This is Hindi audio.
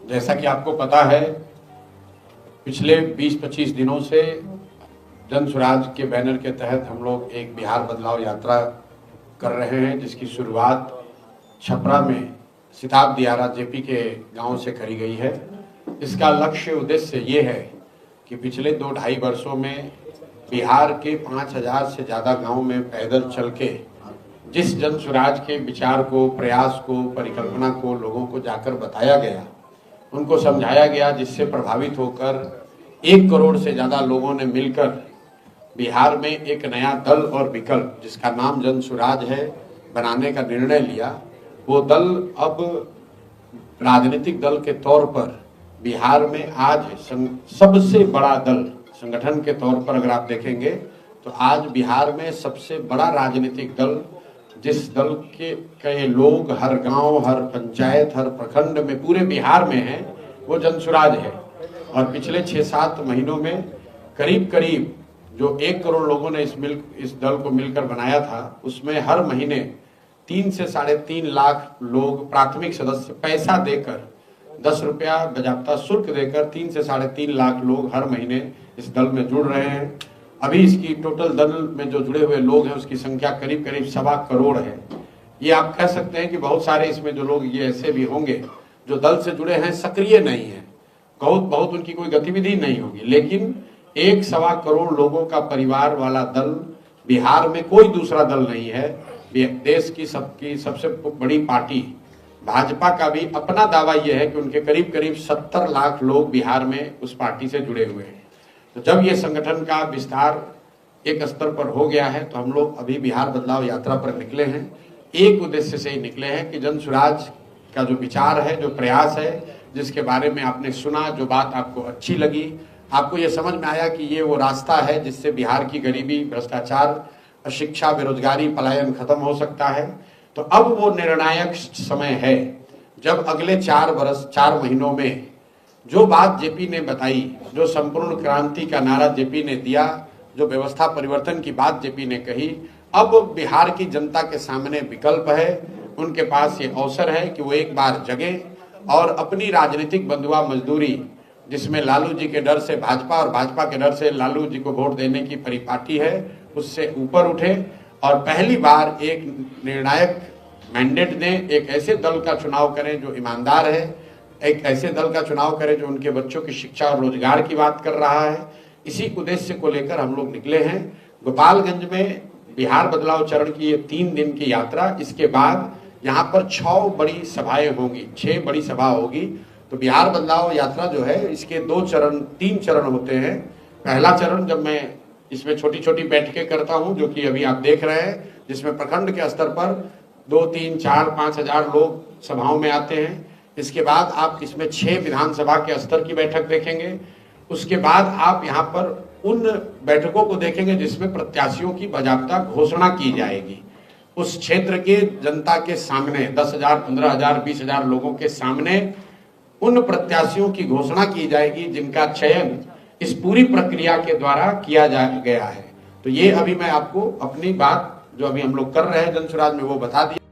जैसा कि आपको पता है, पिछले 20-25 दिनों से जन स्वराज के बैनर के तहत हम लोग एक बिहार बदलाव यात्रा कर रहे हैं, जिसकी शुरुआत छपरा में सिताब दियारा जेपी के गांव से करी गई है। इसका लक्ष्य उद्देश्य ये है कि पिछले 2-2.5 वर्षों में बिहार के 5000 से ज़्यादा गांव में पैदल चल के जिस जन स्वराज के विचार को, प्रयास को, परिकल्पना को लोगों को जाकर बताया गया, उनको समझाया गया, जिससे प्रभावित होकर 1 करोड़ से ज़्यादा लोगों ने मिलकर बिहार में एक नया दल और विकल्प, जिसका नाम जन स्वराज है, बनाने का निर्णय लिया। वो दल अब राजनीतिक दल के तौर पर बिहार में आज सबसे बड़ा दल संगठन के तौर पर अगर आप देखेंगे तो आज बिहार में सबसे बड़ा राजनीतिक दल, जिस दल के लोग हर गांव, हर पंचायत, हर प्रखंड में, पूरे बिहार में हैं, वो जन स्वराज है। और पिछले 6-7 महीनों में करीब करीब जो 1 करोड़ लोगों ने इस दल को मिलकर बनाया था, उसमें हर महीने 3 से 3.5 लाख लोग प्राथमिक सदस्य पैसा देकर, 10 रुपया बजाबता शुल्क देकर 3 से 3.5 लाख लोग हर महीने इस दल में जुड़ रहे हैं। अभी इसकी टोटल दल में जो जुड़े हुए लोग हैं उसकी संख्या करीब करीब 1.25 करोड़ है। ये आप कह सकते हैं कि बहुत सारे इसमें जो लोग ये ऐसे भी होंगे जो दल से जुड़े हैं, सक्रिय नहीं है, बहुत उनकी कोई गतिविधि नहीं होगी, लेकिन 1.25 करोड़ लोगों का परिवार वाला दल बिहार में कोई दूसरा दल नहीं है। देश की सबसे बड़ी पार्टी भाजपा का भी अपना दावा यह है कि उनके करीब करीब 70 लाख लोग बिहार में उस पार्टी से जुड़े हुए हैं। तो जब ये संगठन का विस्तार एक स्तर पर हो गया है, तो हम लोग अभी बिहार बदलाव यात्रा पर निकले हैं। एक उद्देश्य से ही निकले हैं कि जन स्वराज का जो विचार है, जो प्रयास है, जिसके बारे में आपने सुना, जो बात आपको अच्छी लगी, आपको ये समझ में आया कि ये वो रास्ता है जिससे बिहार की गरीबी, भ्रष्टाचार, अशिक्षा, बेरोजगारी, पलायन खत्म हो सकता है। तो अब वो निर्णायक समय है जब अगले 4 महीनों में जो बात जेपी ने बताई, जो संपूर्ण क्रांति का नारा जेपी ने दिया, जो व्यवस्था परिवर्तन की बात जेपी ने कही, अब बिहार की जनता के सामने विकल्प है। उनके पास ये अवसर है कि वो एक बार जगे और अपनी राजनीतिक बंधुआ मजदूरी, जिसमें लालू जी के डर से भाजपा और भाजपा के डर से लालू जी को वोट देने की परिपाटी है, उससे ऊपर उठे और पहली बार एक निर्णायक मैंडेट दें, एक ऐसे दल का चुनाव करें जो ईमानदार है, एक ऐसे दल का चुनाव करें जो उनके बच्चों की शिक्षा और रोजगार की बात कर रहा है। इसी उद्देश्य को लेकर हम लोग निकले हैं। गोपालगंज में बिहार बदलाव चरण की ये 3 दिन की यात्रा, इसके बाद यहाँ पर 6 बड़ी सभाएं होंगी, 6 बड़ी सभा होगी। तो बिहार बदलाव यात्रा जो है, इसके 3 चरण होते हैं। पहला चरण जब मैं इसमें छोटी छोटी बैठकें करता हूं, जो कि अभी आप देख रहे हैं, जिसमें प्रखंड के स्तर पर 2, 3, 4, 5 हजार लोग सभाओं में आते हैं। इसके बाद आप इसमें 6 विधानसभा के स्तर की बैठक देखेंगे। उसके बाद आप यहाँ पर उन बैठकों को देखेंगे जिसमें प्रत्याशियों की बाकायदा घोषणा की जाएगी। उस क्षेत्र के जनता के सामने 10,000, 15,000, 20,000 लोगों के सामने उन प्रत्याशियों की घोषणा की जाएगी जिनका चयन इस पूरी प्रक्रिया के द्वारा किया गया है। तो ये अभी मैं आपको अपनी बात जो अभी हम लोग कर रहे हैं जन स्वराज में, वो बता दिया।